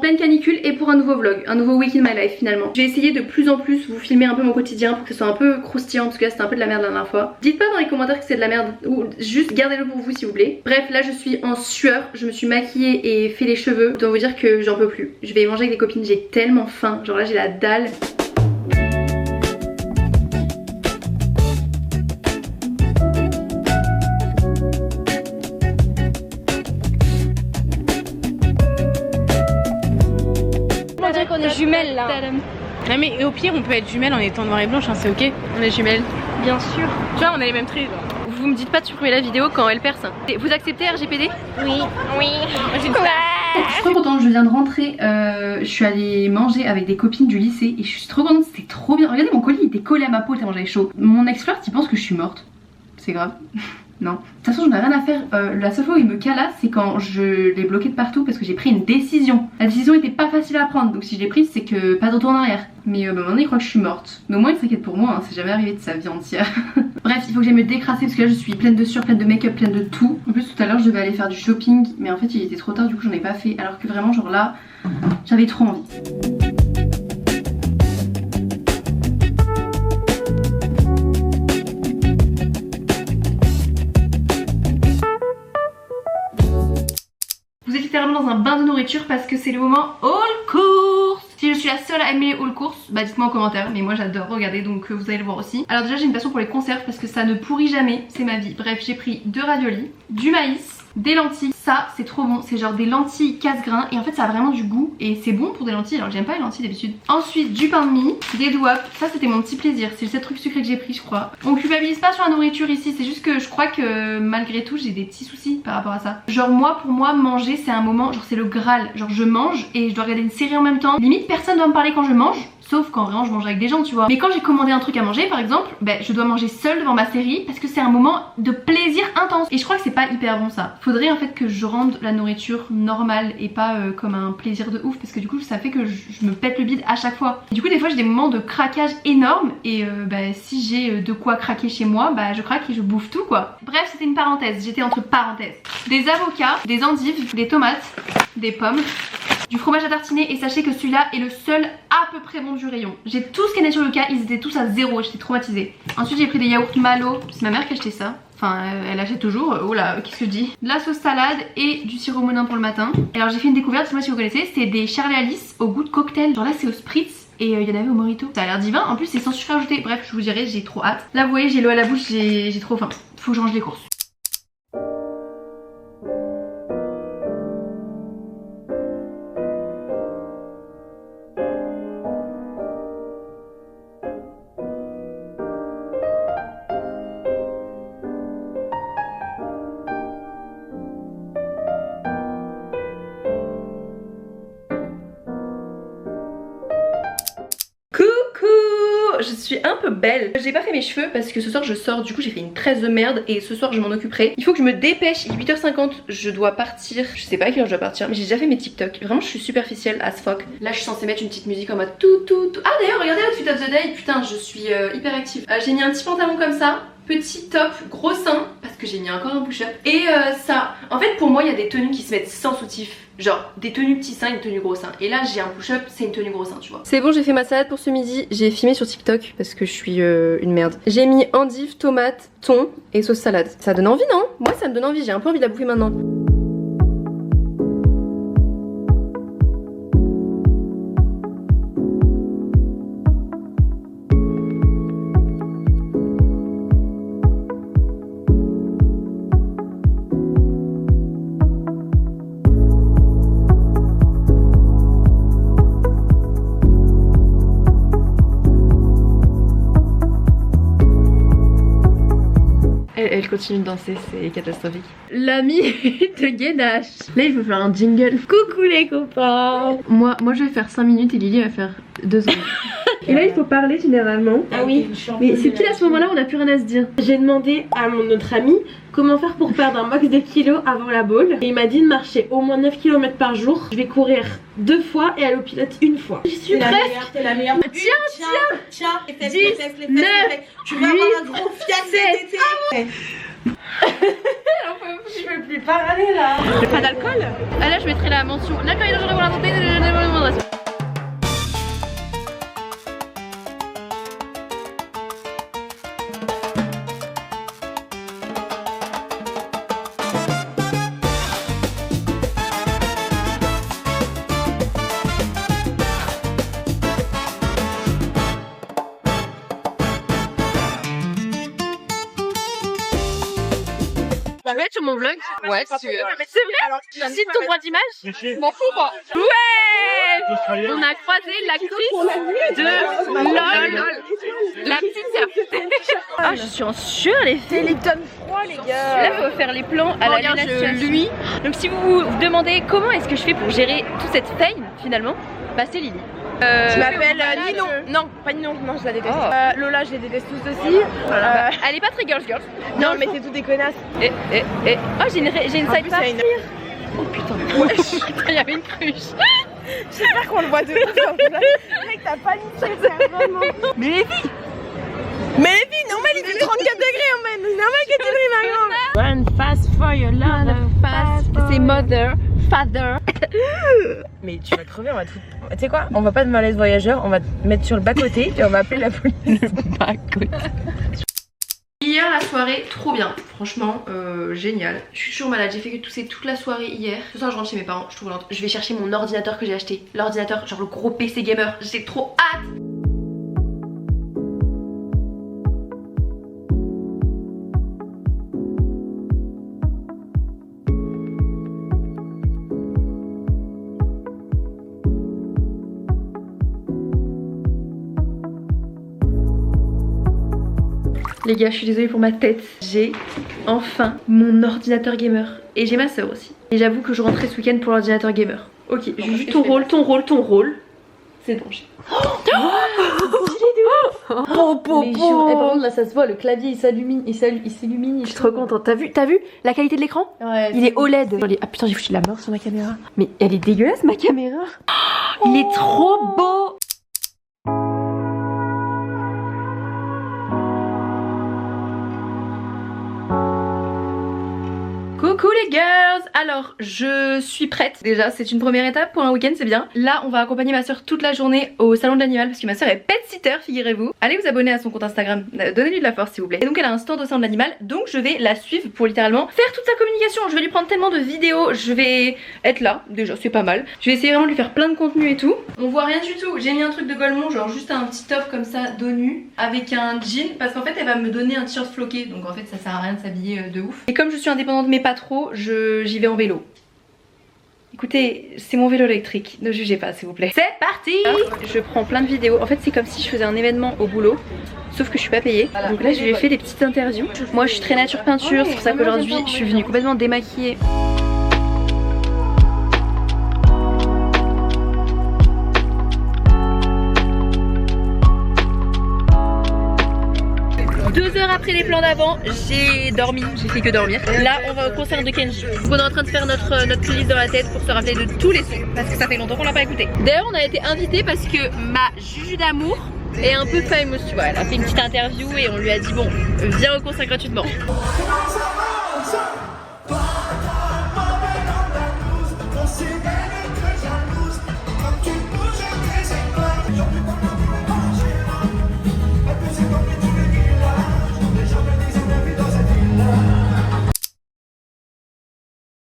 pleine canicule et pour un nouveau vlog, un nouveau week in my life finalement. J'ai essayé de plus en plus vous filmer un peu mon quotidien pour que ce soit un peu croustillant parce que là c'était un peu de la merde la dernière fois. Dites pas dans les commentaires que c'est de la merde ou juste gardez-le pour vous s'il vous plaît. Bref, là je suis en sueur, je me suis maquillée et fait les cheveux. Je dois vous dire que j'en peux plus. Je vais manger avec des copines, j'ai tellement faim, genre là j'ai la dalle. On dirait qu'on est jumelles là. Non mais au pire on peut être jumelles en étant noir et blanche, hein, c'est ok. On est jumelles. Bien sûr. Tu vois on a les mêmes traits genre. Vous me dites pas de supprimer la vidéo quand elle perce. Vous acceptez RGPD? Oui. Oui. Moi j'ai une star. Je suis trop contente, je viens de rentrer, je suis allée manger avec des copines du lycée et je suis trop contente, c'était trop bien. Regardez mon colis, il était collé à ma peau tellement j'avais chaud. Mon ex-flirt il pense que je suis morte, c'est grave. Non. De toute façon, j'en ai rien à faire. La seule fois où il me calasse, c'est quand je l'ai bloqué de partout parce que j'ai pris une décision. La décision était pas facile à prendre, donc si je l'ai prise, c'est que pas de retour en arrière. Mais maintenant, il croit que je suis morte. Mais au moins, il s'inquiète pour moi, hein, c'est jamais arrivé de sa vie entière. Bref, il faut que j'aille me décrasser parce que là, je suis pleine de sueur, pleine de make-up, pleine de tout. En plus, tout à l'heure, je devais aller faire du shopping, mais en fait, il était trop tard, du coup, j'en ai pas fait. Alors que vraiment, genre là, j'avais trop envie. Dans un bain de nourriture parce que c'est le moment haul course. Si je suis la seule à aimer haul course, bah dites-moi en commentaire, mais moi j'adore regarder donc vous allez le voir aussi. Alors déjà j'ai une passion pour les conserves parce que ça ne pourrit jamais, c'est ma vie. Bref, j'ai pris 2 raviolis, du maïs, des lentilles, ça c'est trop bon, c'est genre des lentilles casse-grains et en fait ça a vraiment du goût et c'est bon pour des lentilles alors que j'aime pas les lentilles d'habitude. Ensuite du pain de mie, des douaps, ça c'était mon petit plaisir, c'est le seul truc sucré que j'ai pris je crois. On culpabilise pas sur la nourriture ici, c'est juste que je crois que malgré tout j'ai des petits soucis par rapport à ça. Genre moi pour moi manger c'est un moment, genre c'est le Graal, genre je mange et je dois regarder une série en même temps, limite personne doit me parler quand je mange. Sauf quand vraiment je mange avec des gens tu vois. Mais quand j'ai commandé un truc à manger par exemple, ben, je dois manger seule devant ma série parce que c'est un moment de plaisir intense. Et je crois que c'est pas hyper bon ça. Faudrait en fait que je rende la nourriture normale et pas comme un plaisir de ouf. Parce que du coup ça fait que je me pète le bide à chaque fois. Et du coup des fois j'ai des moments de craquage énormes. Et ben, si j'ai de quoi craquer chez moi, bah je craque et je bouffe tout quoi. Bref c'était une parenthèse, j'étais entre parenthèses. Des avocats, des endives, des tomates, des pommes, du fromage à tartiner et sachez que celui-là est le seul à peu près bon du rayon. J'ai tout scanné sur le cas, ils étaient tous à 0, j'étais traumatisée. Ensuite j'ai pris des yaourts Malo, c'est ma mère qui a acheté ça. Enfin elle achète toujours, oh là qu'est-ce que je dis. De la sauce salade et du sirop monin pour le matin. Et alors j'ai fait une découverte, je sais pas si vous connaissez, c'est des Charlie Alice au goût de cocktail. Genre là c'est au spritz et il y en avait au mojito. Ça a l'air divin, en plus c'est sans sucre ajouté. Bref je vous dirai, j'ai trop hâte. Là vous voyez j'ai l'eau à la bouche, j'ai trop faim. Faut que je range les courses. Je suis un peu belle. J'ai pas fait mes cheveux parce que ce soir je sors, du coup j'ai fait une tresse de merde et ce soir je m'en occuperai. Il faut que je me dépêche, il est 8h50, je dois partir. Je sais pas à quelle heure je dois partir, mais j'ai déjà fait mes TikTok. Vraiment je suis superficielle as fuck. Là je suis censée mettre une petite musique en mode tout. Ah d'ailleurs regardez l'outfit of the day, putain je suis hyper active. J'ai mis un petit pantalon comme ça, petit top, gros sein, parce que j'ai mis encore un push-up. Et ça, en fait pour moi il y a des tenues qui se mettent sans soutif. Genre des tenues petits seins, une tenue gros sein. Et là j'ai un push-up, c'est une tenue gros sein tu vois. C'est bon, j'ai fait ma salade pour ce midi. J'ai filmé sur TikTok parce que je suis une merde. J'ai mis endives, tomates, thon et sauce salade. Ça donne envie non? Moi ça me donne envie, j'ai un peu envie de la bouffer maintenant. Elle continue de danser, c'est catastrophique. L'ami de Gainache. Là il faut faire un jingle. Coucou les copains. Moi je vais faire 5 minutes et Lily va faire 2 secondes. Et là il faut parler généralement. Ah oui. Mais c'est pile à ce moment là où on a plus rien à se dire. J'ai demandé à notre ami comment faire pour perdre un max de kilos avant la boule. Et il m'a dit de marcher au moins 9 km par jour. Je vais courir 2 fois et aller au pilates 1 fois. Je suis presque. T'es la meilleure. Tiens. 10, 9, tu vas avoir un gros fiac cet été. Je peux plus. parler là. J'ai pas d'alcool. Ah là je mettrai la mention. L'alcool est dangereux pour la santé. Bah ouais, sur mon vlog. Ouais, si tu veux. C'est vrai. Si ton droit d'image, je m'en fous quoi. Ouais. On a croisé l'actrice de LOL. La petite sœur. Ah, je suis en sueur les filles. C'est les tonnes froids les gars. Là, il faut faire les plans à la situation. Lui. Donc si vous vous demandez comment est-ce que je fais pour gérer toute cette fame finalement, bah c'est Lily. Je m'appelle Ninon. Non, pas Ninon, non, je la déteste. Oh. Lola, je les déteste tous aussi. Elle est pas très girls. Non, mais c'est tous des connasses. Oh, j'ai une side pass. Oh putain. Ouais. Il y avait une cruche. J'espère qu'on le voit de ouf. Mec, t'as paniqué, c'est vraiment. Mais Lévi. Mais Lévi, normal, il fait 34 degrés, en fait. C'est normal que tu ris, Run fast for your love. C'est mother, father. Mais tu vas crever, on va tout. Tu sais quoi? On va pas de malaise voyageur, on va te mettre sur le bas-côté et on va appeler la police. Bas-côté. Hier la soirée, trop bien, franchement génial. Je suis toujours malade, j'ai fait que tousser toute la soirée hier. Ce soir je rentre chez mes parents, je trouve lente. Je vais chercher mon ordinateur que j'ai acheté. L'ordinateur, genre le gros PC gamer, j'ai trop hâte. Les gars, je suis désolée pour ma tête. J'ai enfin mon ordinateur gamer. Et j'ai ma soeur aussi. Et j'avoue que je rentrais ce week-end pour l'ordinateur gamer. Ok, Juju, ton rôle. C'est bon. Oh, par contre là ça se voit, le clavier il s'illumine. Je suis trop contente. T'as vu la qualité de l'écran? Ouais. Il est OLED. Ah putain, j'ai foutu de la mort sur ma caméra. Mais elle est dégueulasse ma caméra. Il est trop beau. Coucou les girls! Alors je suis prête, déjà c'est une première étape pour un week-end, c'est bien. Là on va accompagner ma soeur toute la journée au salon de l'animal parce que ma soeur est pet sitter, figurez-vous. Allez vous abonner à son compte Instagram, donnez-lui de la force s'il vous plaît. Et donc elle a un stand au salon de l'animal, donc je vais la suivre pour littéralement faire toute sa communication. Je vais lui prendre tellement de vidéos, je vais être là, déjà c'est pas mal. Je vais essayer vraiment de lui faire plein de contenu et tout. On voit rien du tout, j'ai mis un truc de Golemont, genre juste un petit top comme ça dos nu avec un jean parce qu'en fait elle va me donner un t-shirt floqué, donc en fait ça sert à rien de s'habiller de ouf. Et comme je suis indépendante mais pas trop, j'y vais en vélo. Écoutez, c'est mon vélo électrique, ne jugez pas s'il vous plaît. C'est parti! Je prends plein de vidéos, en fait c'est comme si je faisais un événement au boulot, sauf que je suis pas payée. Donc là je lui ai fait des petites interviews. Moi je suis très nature peinture, c'est pour ça qu'aujourd'hui je suis venue complètement démaquillée. Après les plans d'avant, j'ai dormi, j'ai fait que dormir. Là, on va au concert de Kenji. On est en train de faire notre playlist dans la tête pour se rappeler de tous les sons parce que ça fait longtemps qu'on l'a pas écouté. D'ailleurs, on a été invité parce que ma Juju d'amour est un peu famous, tu vois. Elle a fait une petite interview et on lui a dit bon, viens au concert gratuitement.